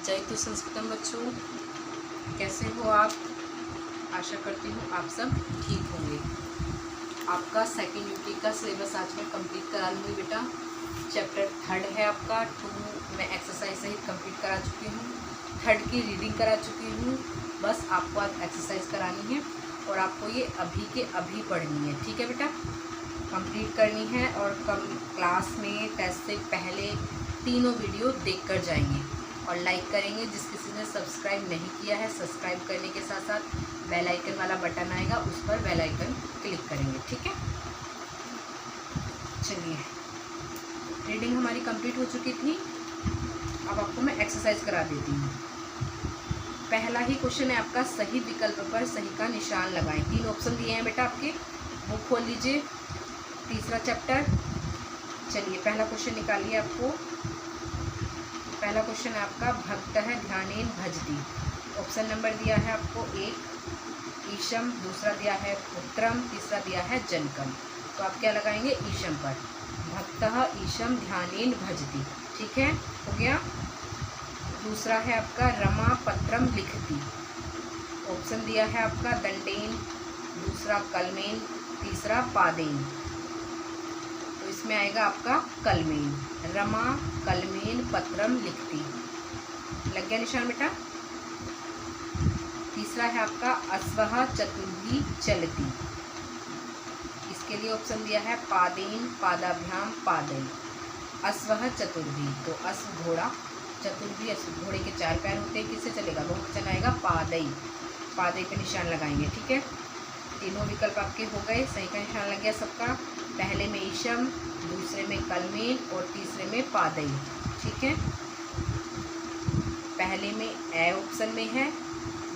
जयतु संस्कृतम बच्चों, कैसे हो आप? आशा करती हूँ आप सब ठीक होंगे। आपका सेकेंड यूटी का सिलेबस आज मैं कंप्लीट करा लूँगी बेटा। चैप्टर 3 है आपका 2 मैं एक्सरसाइज सहित कंप्लीट करा चुकी हूँ। 3 की रीडिंग करा चुकी हूँ। बस आपको आज एक्सरसाइज करानी है और आपको ये अभी के अभी पढ़नी है, ठीक है बेटा? कंप्लीट करनी है और क्लास में टेस्ट से पहले तीनों वीडियो देखकर जाएंगे और लाइक करेंगे। जिस किसी ने सब्सक्राइब नहीं किया है, सब्सक्राइब करने के साथ साथ बेल आइकन वाला बटन आएगा, उस पर बेल आइकन क्लिक करेंगे, ठीक है? चलिए, रीडिंग हमारी कंप्लीट हो चुकी थी। अब आपको मैं एक्सरसाइज करा देती हूँ। पहला ही क्वेश्चन है आपका, सही विकल्प पर सही का निशान लगाएं। 3 ऑप्शन दिए हैं बेटा आपके, बुक खोल लीजिए। तीसरा चैप्टर। चलिए, पहला क्वेश्चन निकालिए। आपको पहला क्वेश्चन है आपका, भक्त है ध्यानेन भजती। ऑप्शन नंबर दिया है आपको 1 ईशम, दूसरा दिया है पुत्रम, तीसरा दिया है जनकम। तो आप क्या लगाएंगे? ईशम पर। भक्त ईशम ध्यानेन भजती, ठीक है, हो गया। दूसरा है आपका, रमा पत्रम लिखती। ऑप्शन दिया है आपका दंडेन, दूसरा कलमेन, तीसरा पादेन। तो इसमें आएगा आपका कलमेन। रमा कलमेन पत्रम लिखती। लग गया निशान बेटा? तीसरा है आपका, अश्वः चतुर्भी चलती। इसके लिए ऑप्शन दिया है पादेन, पादाभ्याम, पादई। अश्वः चतुर्भी, तो अश्व घोड़ा, चतुर्भी अश्व घोड़े के 4 पैर होते हैं। किससे चलेगा? बहुवचन आएगा पादई। पादई पे निशान लगाएंगे, ठीक है? तीनों विकल्प आपके हो गए, सही का निशान लग गया सबका। पहले में ईशम, दूसरे में कलमेन और तीसरे में पादई, ठीक है? पहले में ए ऑप्शन में है,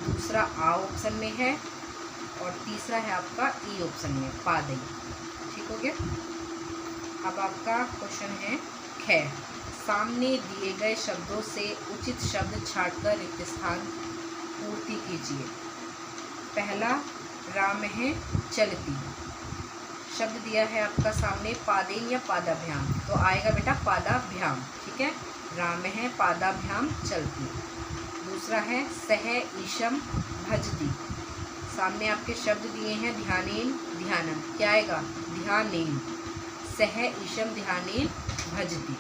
दूसरा आ ऑप्शन में है और तीसरा है आपका ई ऑप्शन में, पादई। ठीक हो गया? अब आपका क्वेश्चन है ख। सामने दिए गए शब्दों से उचित शब्द छांटकर रिक्त स्थान पूर्ति कीजिए। पहला, राम है चलती। शब्द दिया है आपका सामने पादेन या पादाभ्याम, तो आएगा बेटा पादाभ्याम, ठीक है? राम है पादाभ्याम चलती। दूसरा है सह ईशम भजती। सामने आपके शब्द दिए हैं ध्यानेन ध्यानम, क्या आएगा? ध्यानेन। सह ईशम ध्यानेन भजती।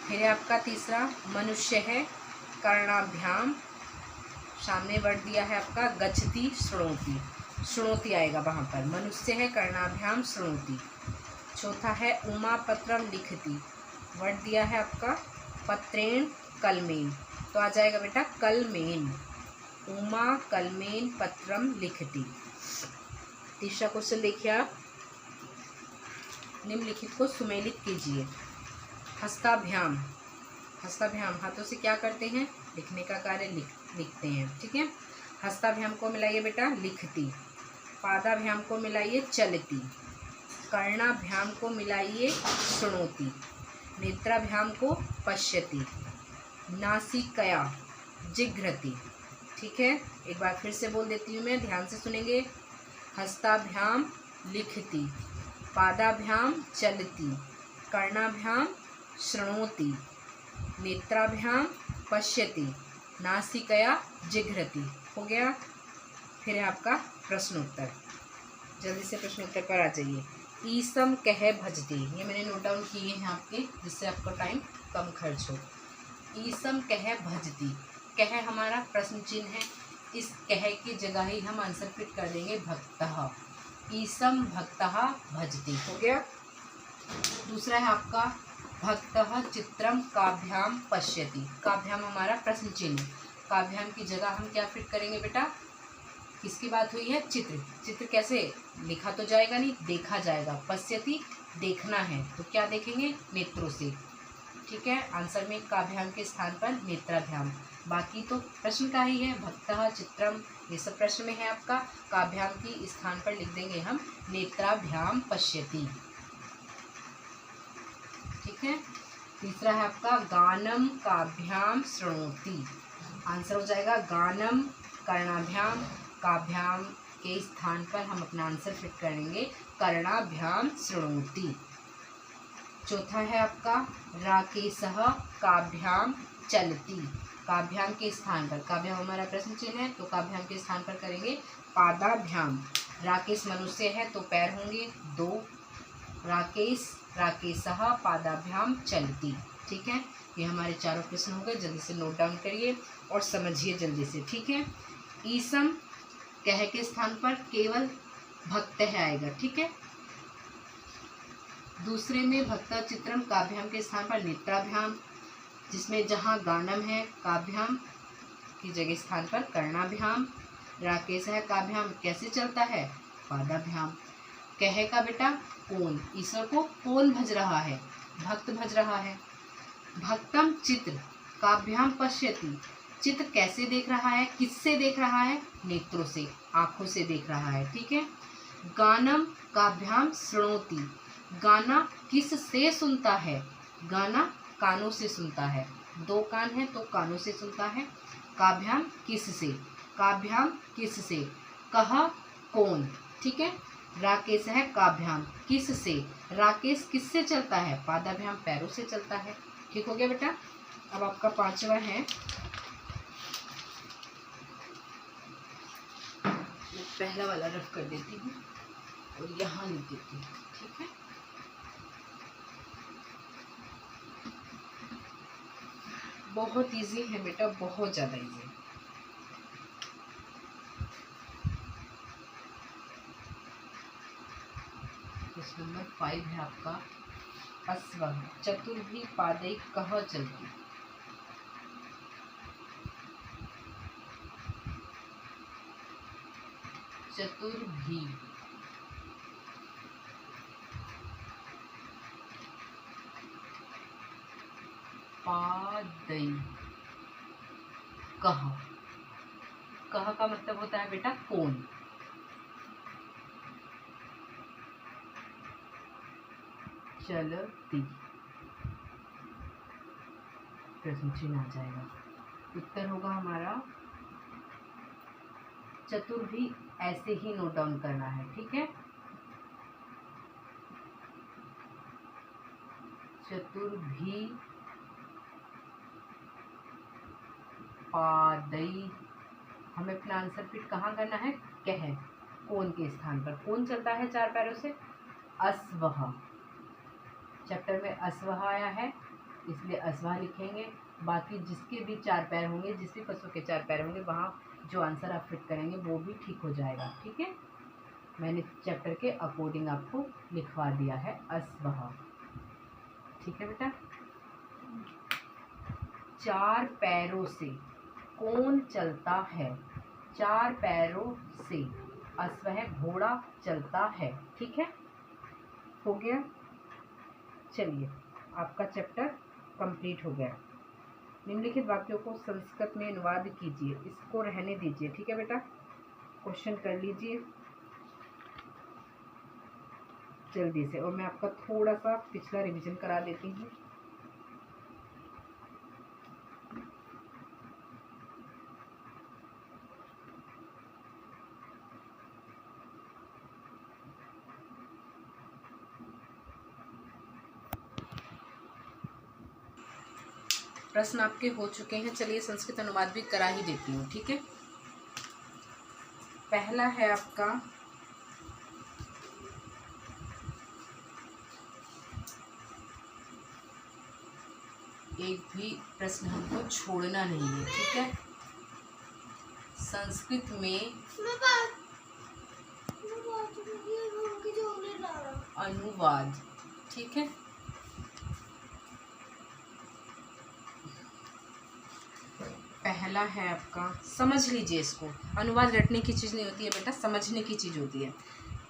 फिर आपका तीसरा, मनुष्य है कर्णाभ्याम। सामने वर्ड दिया है आपका गच्छति शृणोति, शृणोति आएगा वहाँ पर। मनुष्य है कर्णाभ्याम शृणोति। चौथा है उमा पत्रम लिखती। वर्ड दिया है आपका पत्रेण कलमेन, तो आ जाएगा बेटा कलमेन। उमा कलमेन पत्रम लिखती। तीसरा क्वेश्चन देखिए आप, निम्नलिखित को सुमेलित कीजिए। हस्ताभ्याम, हस्ताभ्याम हाथों से क्या करते हैं? लिखने का कार्य लिखते हैं, ठीक है? हस्ताभ्याम को मिलाइए बेटा लिखती। पादाभ्याम को मिलाइए चलती। कर्णाभ्याम को मिलाइए शृणोति। नेत्राभ्याम को पश्यति। नासिकया जिघ्रति, ठीक है? एक बार फिर से बोल देती हूँ मैं, ध्यान से सुनेंगे। हस्ताभ्याम लिखती, पादाभ्याम चलती, कर्णाभ्याम शृणोति, नेत्राभ्याम पश्यति, नासिकया जिघ्रति। हो गया? फिर है आपका प्रश्नोत्तर। जल्दी से प्रश्नोत्तर पर आ जाइए। ईसम कह भजती, ये मैंने नोट डाउन किए हैं आपके, जिससे आपका टाइम कम खर्च हो। ईसम कह भजती, कह हमारा प्रश्न चिन्ह है, इस कह की जगह ही हम आंसर फिट कर देंगे भक्तः। ईसम भक्तः भजती, हो गया? दूसरा है आपका, भक्तः चित्रम काभ्याम पश्यति। काभ्याम हमारा प्रश्न चिन्ह, काभ्याम की जगह हम क्या फिट करेंगे बेटा? किसकी बात हुई है? चित्र। चित्र कैसे? लिखा तो जाएगा नहीं, देखा जाएगा। पश्यति देखना है, तो क्या देखेंगे? नेत्रों से, ठीक है? आंसर में काभ्याम के स्थान पर नेत्राभ्याम। बाकी तो प्रश्न का ही है, भक्तः चित्रम, ये सब प्रश्न में है आपका। काभ्याम की स्थान पर लिख देंगे हम नेत्राभ्याम पश्यति, ठीक है? तीसरा है आपका, गानम काभ्याम शृणोति। आंसर हो जाएगा गानम कर्णाभ्याम, काभ्याम के स्थान पर हम अपना आंसर फिट करेंगे कर्णाभ्याम शृणोति। चौथा है आपका, राकेशः काभ्याम चलती। काभ्याम के स्थान पर, काभ्याम हमारा प्रश्न चिन्ह है तो काभ्याम के स्थान पर करेंगे पादाभ्याम। राकेश मनुष्य है तो पैर होंगे 2, राकेश राकेशः पादाभ्याम चलती। ठीक है, ये हमारे चारों प्रश्न हो गए। जल्दी से नोट डाउन करिए और समझिए जल्दी से। ठीक है, ईसम कह के स्थान पर केवल भक्त है आएगा। ठीक है, दूसरे में भक्ता चित्रम काभ्याम के स्थान पर नेत्राभ्याम, जिसमें जहाँ गानम है काभ्याम की जगह स्थान पर कर्णाभ्याम। राकेश है काभ्याम कैसे चलता है, पादाभ्याम। कह का बेटा कौन, ईश्वर को कौन भज रहा है, भक्त भज रहा है। भक्तम चित्र काभ्याम पश्यति, चित्र कैसे देख रहा है, किससे देख रहा है, नेत्रों से, आंखों से देख रहा है। ठीक है, गानम काभ्याम शृणोति, गाना किस से सुनता है, गाना कानों से सुनता है, 2 कान है तो कानों से सुनता है। काभ्याम किस से, काभ्याम किस से, कहा कौन। ठीक है, राकेश है काभ्याम किस से, राकेश किससे चलता है, पादाभ्याम पैरों से चलता है। ठीक हो गया बेटा। अब आपका 5वां है, मैं पहला वाला रफ कर देती हूँ और यहाँ लिख देती हूँ। ठीक है, बहुत इजी है बेटा, बहुत ज़्यादा इजी है। क्वेश्चन नंबर 5 है आपका, अस्वः चतुर्भी पादै कह चलती। चतुर्भी पादै कह, कह का मतलब होता है बेटा कौन। चलती प्रश्न चिन्ह आ जाएगा। उत्तर होगा हमारा चतुर्भी, ऐसे ही नोट डाउन करना है। ठीक है, चतुर्भी पादै, हमें अपना आंसर फिट कहाँ करना है, कह कौन के स्थान पर, कौन चलता है 4 पैरों से, अस्वः। चैप्टर में अस्वः आया है इसलिए अस्वः लिखेंगे। बाकी जिसके भी 4 पैर होंगे, जिस भी पशु के 4 पैर होंगे, वहाँ जो आंसर आप फिट करेंगे वो भी ठीक हो जाएगा। ठीक है, मैंने चैप्टर के अकॉर्डिंग आपको लिखवा दिया है अस्वः। ठीक है बेटा, 4 पैरों से कौन चलता है, 4 पैरों से अस्वः घोड़ा चलता है। ठीक है, हो गया। चलिए, आपका चैप्टर कंप्लीट हो गया। निम्नलिखित वाक्यों को संस्कृत में अनुवाद कीजिए, इसको रहने दीजिए। ठीक है बेटा, क्वेश्चन कर लीजिए जल्दी से, और मैं आपका थोड़ा सा पिछला रिवीजन करा देती हूँ। प्रश्न आपके हो चुके हैं, चलिए संस्कृत अनुवाद भी करा ही देती हूँ। ठीक है, पहला है आपका, एक भी प्रश्न हमको छोड़ना नहीं है। ठीक है, संस्कृत में अनुवाद। ठीक है, पहला है आपका, समझ लीजिए इसको, अनुवाद रटने की चीज़ नहीं होती है बेटा, समझने की चीज़ होती है।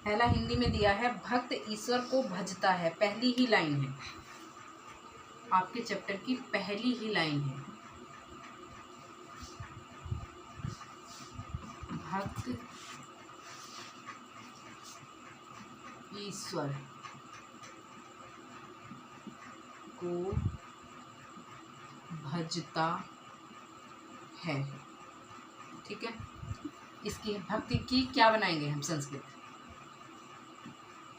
पहला हिंदी में दिया है, भक्त ईश्वर को भजता है, पहली ही लाइन है आपके चैप्टर की, पहली ही लाइन है, भक्त ईश्वर को भजता है। ठीक है, इसकी भक्ति की क्या बनाएंगे हम संस्कृत,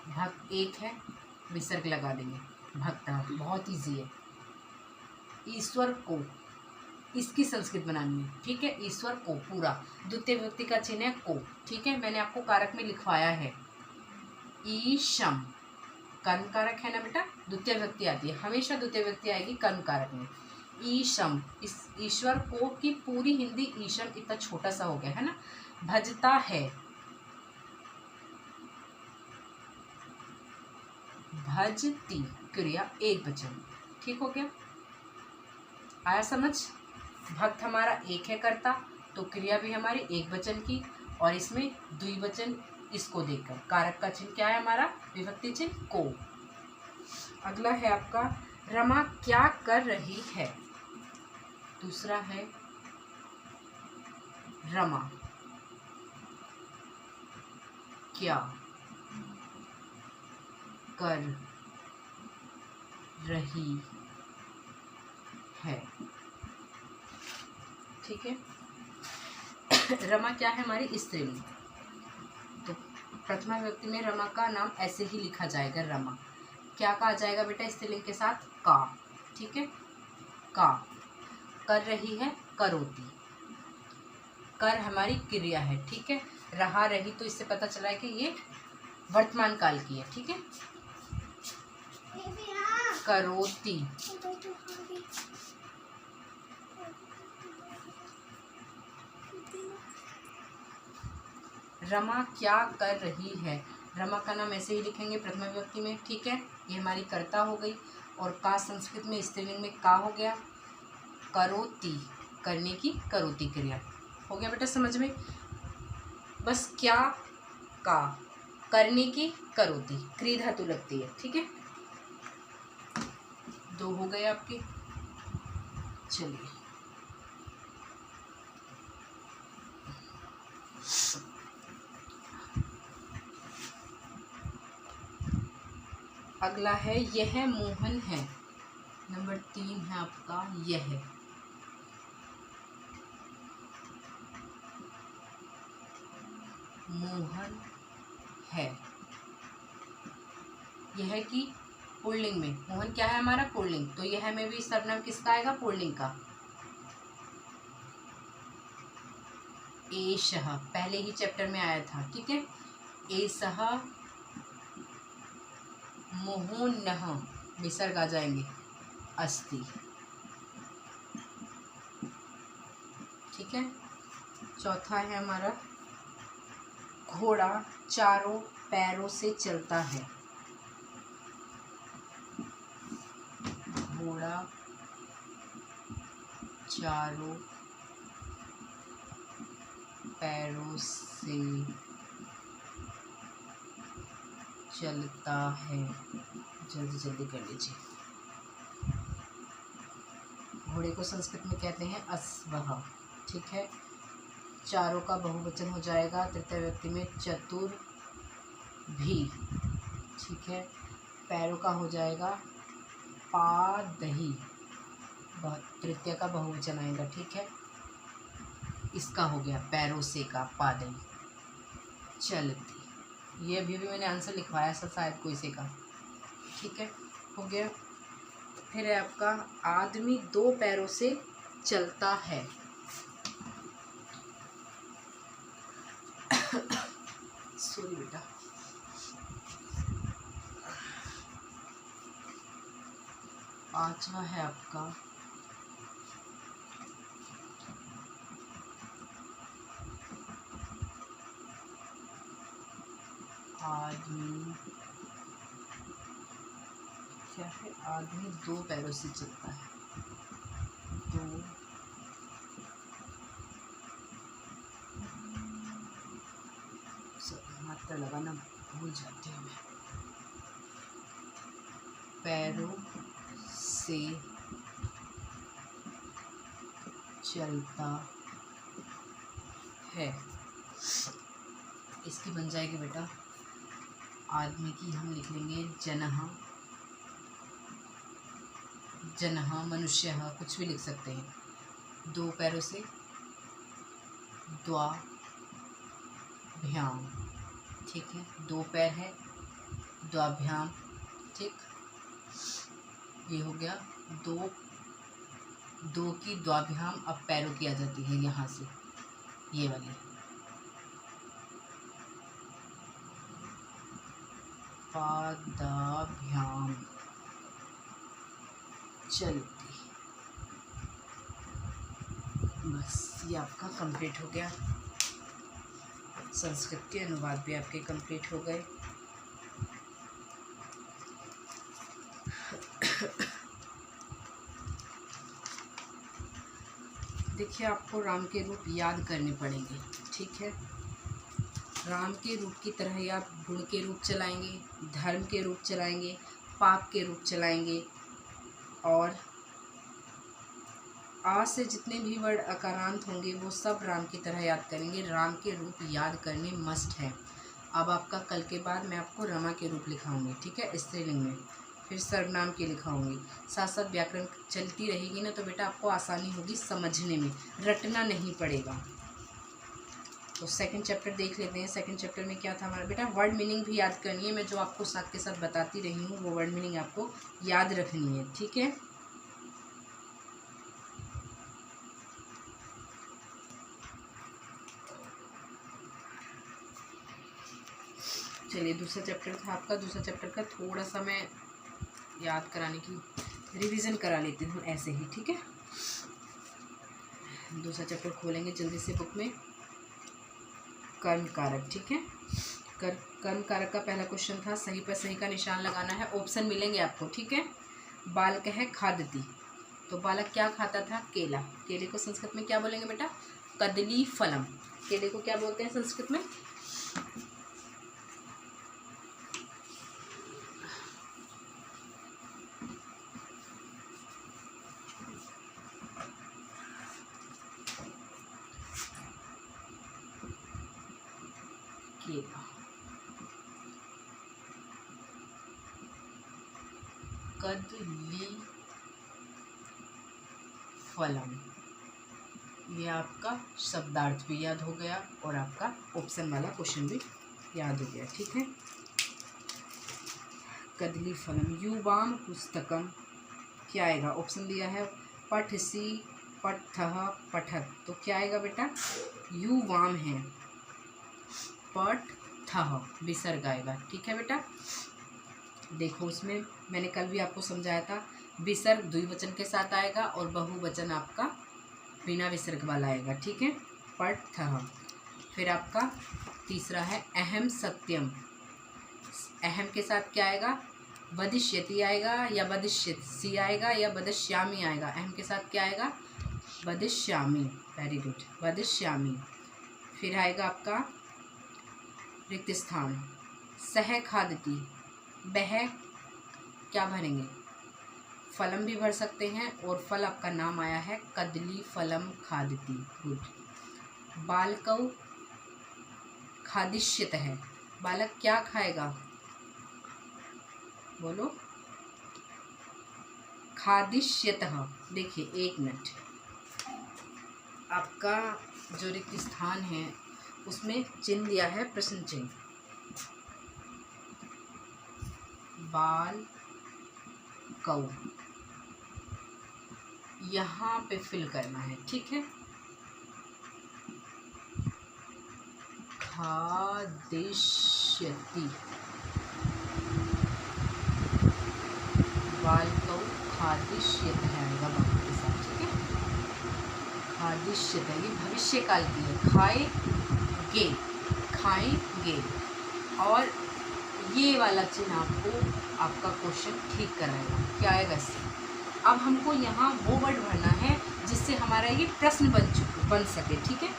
भक्त एक है, विसर्ग लगा देंगे, भक्ता, बहुत इजी है। ईश्वर को इसकी संस्कृत बनानी है, ठीक है। ईश्वर को पूरा, द्वितीय विभक्ति का चिन्ह है को, ठीक है। मैंने आपको कारक में लिखवाया है ईशम, कर्म कारक है ना बेटा, द्वितीय विभक्ति आती है, हमेशा द्वितीय विभक्ति आएगी कर्म कारक में। ईशम, इस ईश्वर को की पूरी हिंदी ईशम इतना छोटा सा हो गया है ना। भजता है, भजती क्रिया एक वचन, ठीक हो गया, आया समझ। भक्त हमारा एक है कर्ता, तो क्रिया भी हमारी एक वचन की, और इसमें द्विवचन इसको देखकर कारक का चिन्ह क्या है हमारा, विभक्ति चिन्ह को। अगला है आपका रमा क्या कर रही है, दूसरा है रमा क्या कर रही है, ठीक है। रमा क्या है हमारी स्त्रीलिंग, तो प्रथमा विभक्ति में रमा का नाम ऐसे ही लिखा जाएगा, रमा। क्या कहा जाएगा बेटा स्त्रीलिंग के साथ, का, ठीक है। का कर रही है, करोती, कर हमारी क्रिया है, ठीक है। रहा रही तो इससे पता चला है कि ये वर्तमान काल की है, ठीक है। करोती, रमा क्या कर रही है, रमा का नाम ऐसे ही लिखेंगे प्रथमा विभक्ति में, ठीक है। ये हमारी कर्ता हो गई, और का संस्कृत में स्त्रीलिंग में का हो गया, करोती करने की करोती क्रिया हो गया बेटा समझ में। बस क्या का करने की करोती क्री धातु लगती है, ठीक है। दो हो गए आपके, चलिए अगला है यह मोहन है, नंबर 3 है आपका यह, मोहन है, यह की पुल्लिंग में, मोहन क्या है हमारा पुल्लिंग, तो यह में भी सर्वनाम किसका आएगा, पुल्लिंग का। एषः पहले ही चैप्टर में आया था, ठीक है। एषः मोहनः विसर्ग आ जाएंगे, अस्ति, ठीक है। चौथा है हमारा घोड़ा चारों पैरों से चलता है, घोड़ा चारों पैरों से चलता है, जल्दी जल्दी कर लीजिए। घोड़े को संस्कृत में कहते हैं अश्वः, ठीक है। चारों का बहुवचन हो जाएगा तृतीय व्यक्ति में चतुर भी, ठीक है। पैरों का हो जाएगा पादही, तृतीय का बहुवचन आएगा, ठीक है। इसका हो गया पैरों से का पादही, चलती, ये अभी भी मैंने आंसर लिखवाया था शायद कोई से का, ठीक है, हो गया। फिर है आपका आदमी 2 पैरों से चलता है, सॉरी बेटा, पांचवा है आपका आदमी, क्या है, आदमी 2 पैरों से चलता है, 2 मात्रा लगाना भूल जाती हूँ मैं, पैरों से चलता है, इसकी बन जाएगी बेटा, आदमी की हम लिख लेंगे जनः, जनः मनुष्य, कुछ भी लिख सकते हैं, 2 पैरों से द्वाभ्याम, ठीक है, 2 पैर है, द्वाभ्याम, ठीक, ये हो गया 2 दो की द्वाभ्याम अब पैरों की आ जाती है यहाँ से, ये वाली। पादाभ्याम चलती। बस ये आपका कंप्लीट हो गया। संस्कृत के अनुवाद भी आपके कंप्लीट हो गए। देखिए, आपको राम के रूप याद करने पड़ेंगे, ठीक है। राम के रूप की तरह ही आप गुण के रूप चलाएंगे, धर्म के रूप चलाएंगे, पाप के रूप चलाएंगे, और आज से जितने भी वर्ड अकारांत होंगे वो सब राम की तरह याद करेंगे। राम के रूप याद करने मस्ट है। अब आपका कल के बाद मैं आपको रमा के रूप लिखाऊंगी, ठीक है, स्त्रीलिंग में, फिर सर्वनाम के लिखाऊंगी। साथ साथ व्याकरण चलती रहेगी ना, तो बेटा आपको आसानी होगी समझने में, रटना नहीं पड़ेगा। तो सेकंड चैप्टर देख लेते हैं। सेकंड चैप्टर में क्या था हमारा बेटा, वर्ड मीनिंग भी याद करनी है। मैं जो आपको साथ के साथ बताती रही हूँ वो वर्ड मीनिंग आपको याद रखनी है, ठीक है। चलिए, दूसरा चैप्टर था आपका। दूसरा चैप्टर का थोड़ा सा मैं याद कराने की रिवीजन करा लेती हूँ ऐसे ही, ठीक है। दूसरा चैप्टर खोलेंगे जल्दी से बुक में। कर्म कारक, ठीक है। कर्म कारक का पहला क्वेश्चन था, सही पर सही का निशान लगाना है। ऑप्शन मिलेंगे आपको, ठीक है। बालक है खादती, तो बालक क्या खाता था, केला। केले को संस्कृत में क्या बोलेंगे बेटा, कदली फलम। केले को क्या बोलते हैं संस्कृत में, केला। कदली फलम, ये आपका शब्दार्थ भी याद हो गया और आपका ऑप्शन वाला क्वेश्चन भी याद हो गया, ठीक है। कदली फलम। युवाम पुस्तकम क्या आएगा, ऑप्शन दिया है पठसी, पठः, पठत, तो क्या आएगा बेटा, युवाम है, पठः विसर्ग आएगा, ठीक है बेटा। देखो, उसमें मैंने कल भी आपको समझाया था, विसर्ग द्विवचन के साथ आएगा और बहुवचन आपका बिना विसर्ग वाला आएगा, ठीक है, पठः। फिर आपका तीसरा है अहम सत्यम। अहम के साथ क्या आएगा, वदिष्यति आएगा या वदिष्यसि आएगा या वदिष्यामि आएगा। अहम के साथ क्या आएगा, वदिष्यामि, वेरी गुड, वदिष्यामि। फिर आएगा आपका रिक्त स्थान, सह खादती, बह क्या भरेंगे, फलम भी भर सकते हैं, और फल आपका नाम आया है कदली फलम खादती, गुड। बालकौ खादिष्यत है, बालक क्या खाएगा, बोलो, खादिष्यतः। देखिए एक मिनट, आपका जो रिक्त स्थान है उसमें चिन्ह दिया है प्रश्न चिन्ह, बाल कौ, यहाँ पे फिल करना है, ठीक है। खादिष्यति, बाल कौ खादिष्यत आएगा बाकी के साथ, ठीक है। खादिष्यत, ये भविष्य काल की है, खाएंगे, खाएंगे, और ये वाला चिन्ह आपको आपका क्वेश्चन ठीक कराएगा, क्या आएगा इससे। अब हमको यहाँ वो वर्ड भरना है जिससे हमारा ये प्रश्न बन सके, ठीक है।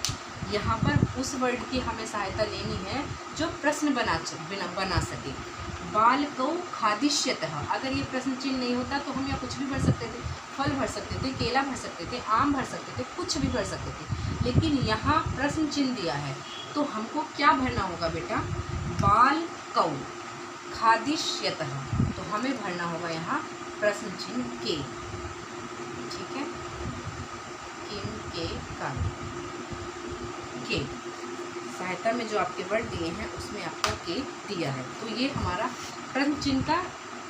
यहाँ पर उस वर्ड की हमें सहायता लेनी है जो प्रश्न बना सके। बाल कौ खादिष्यतः, अगर ये प्रश्न चिन्ह नहीं होता तो हम यहाँ कुछ भी भर सकते थे, फल भर सकते थे, केला भर सकते थे, आम भर सकते थे, कुछ भी भर सकते थे, लेकिन यहाँ प्रश्न चिन्ह दिया है तो हमको क्या भरना होगा बेटा, बाल कौ खादिष्यतः, तो हमें भरना होगा यहाँ प्रश्न चिन्ह के, ठीक है, किम के कारण के सहायता में जो आपके वर्ड दिए हैं उसमें आपका के दिया है। तो ये हमारा प्रश्न चिन्ह का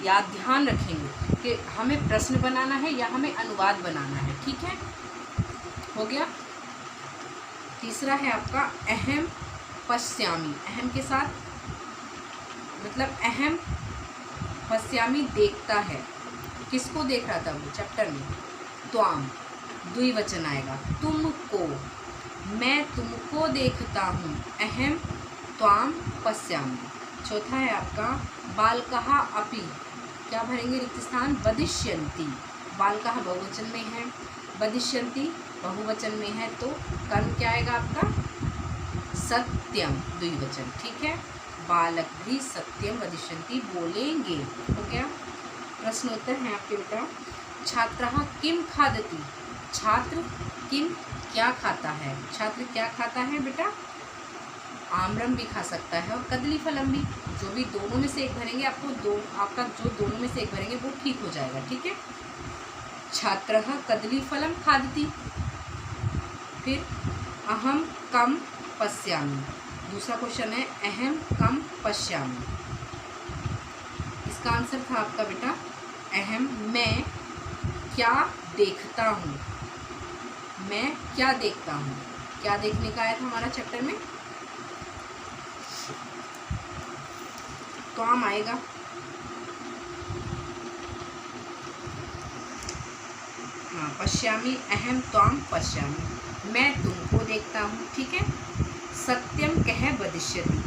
याद ध्यान रखेंगे कि हमें प्रश्न बनाना है या हमें अनुवाद बनाना है। ठीक है, हो गया। तीसरा है आपका अहम पश्यामी। अहम के साथ मतलब अहम पश्यामी देखता है। किसको देख रहा था वो चैप्टर में? त्वाम, द्विवचन आएगा। तुमको, मैं तुमको देखता हूँ। अहम त्वाम पश्यामी। चौथा है आपका बालकः अपि। क्या भरेंगे रिक्त स्थान? वदिष्यन्ति। बालकः बहुवचन में है, वदिष्यन्ति बहुवचन में है, तो कर्म क्या आएगा आपका? सत्यम, द्विवचन। ठीक है, बालक भी सत्यम वदिष्यन्ति बोलेंगे। हो गया। प्रश्नोत्तर है आपके बेटा। छात्रः किम खादति। छात्र किम क्या खाता है? छात्र क्या खाता है बेटा? आम्रम भी खा सकता है और कदली फलम भी। जो भी दोनों में से एक भरेंगे आपको आपका जो दोनों में से एक भरेंगे वो ठीक हो जाएगा। ठीक है, छात्रः कदली फलम खादति। फिर अहम कम पश्यामि। दूसरा क्वेश्चन है अहम कम पश्यामि। इसका आंसर था आपका बेटा अहम, मैं क्या देखता हूँ। मैं क्या देखता हूँ। क्या देखने का आया था हमारा चैप्टर में? त्वाम आएगा। हाँ, पश्यामि, अहम त्वाम पश्यामि, मैं तुमको देखता हूँ। ठीक है। सत्यम कह वदिष्यति।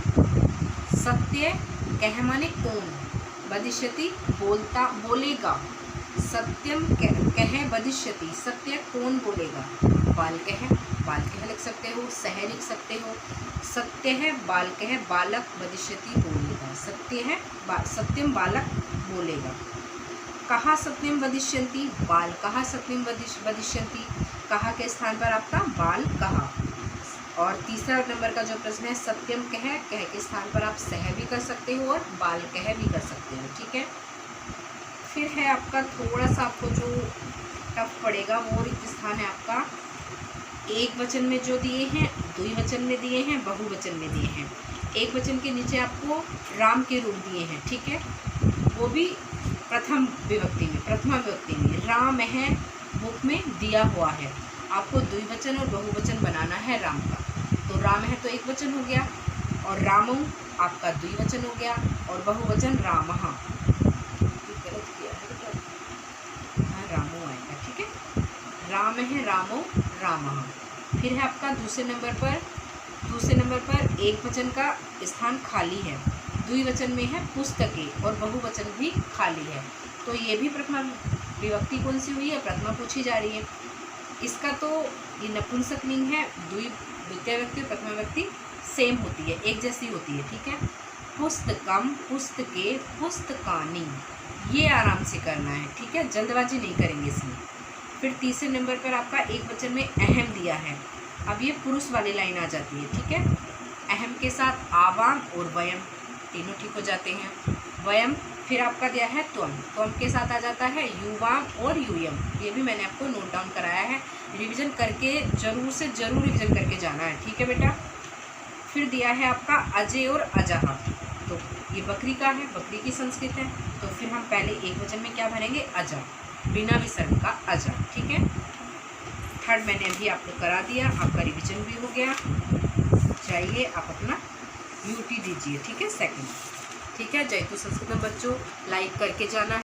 सत्य कह माने कौन, वदिष्यति बोलता बोलेगा। सत्यम कह वदिष्यति, सत्य कौन बोलेगा? बालकः, बालकः लिख सकते हो, सह लिख सकते हो। सत्य है बालकः, बालक वदिष्यति बोलेगा। सत्य है सत्यम बालक बोलेगा। कहाँ सत्यम वदिष्यन्ति, बालकः सत्यम वदिष्यन्ति। कहाँ के स्थान पर आपका बाल कहा। और तीसरा नंबर का जो प्रश्न है सत्यम कह के स्थान पर आप सह भी कर सकते हो और बाल कह भी कर सकते हो। ठीक है। फिर है आपका थोड़ा सा आपको जो टफ पड़ेगा वो रिक्त स्थान है आपका एक वचन में जो दिए हैं, द्विवचन में दिए हैं, बहुवचन में दिए हैं। एक वचन के नीचे आपको राम के रूप दिए हैं। ठीक है, वो भी प्रथमा विभक्ति में राम है बुक में दिया हुआ है। आपको द्विवचन और बहुवचन बनाना है राम का। तो राम है तो एक वचन हो गया और रामो आपका द्विवचन हो गया और बहुवचन रामः। गलत किया है, हाँ रामो आएगा। ठीक है, राम है रामो रामः। फिर है आपका दूसरे नंबर पर एक वचन का स्थान खाली है, द्विवचन में है पुस्तकें और बहुवचन भी खाली है। तो ये भी प्रथमा विभक्ति कौन सी हुई है? प्रथमा पूछी जा रही है। इसका तो ये नपुंसक लिंग है। द्वितीय व्यक्ति और प्रथमा व्यक्ति सेम होती है, एक जैसी होती है। ठीक है, पुस्तकम, पुस्तके, पुस्तकानि, ये आराम से करना है। ठीक है, जल्दबाजी नहीं करेंगे इसमें। फिर तीसरे नंबर पर आपका एक वचन में अहम दिया है। अब ये पुरुष वाली लाइन आ जाती है। ठीक है, अहम के साथ आवाम और वयम तीनों ठीक हो जाते हैं। वयम फिर आपका दिया है त्वम, त्वम के साथ आ जाता है युवाम और यूयम। ये भी मैंने आपको नोट डाउन कराया है, रिवीजन करके जरूर से जरूर रिवीजन करके जाना है। ठीक है बेटा। फिर दिया है आपका अजय और अजह। तो ये बकरी का है, बकरी की संस्कृत है। तो फिर हम पहले एक वचन में क्या भरेंगे? अजह, बिना विसर्ग का अजह। ठीक है, थर्ड मैंने अभी आपको करा दिया, आपका रिवीजन भी हो गया। चाहिए आप अपना यूटी दीजिए। ठीक है, सेकंड। ठीक है, जयतु संस्कृत में बच्चों लाइक करके जाना है।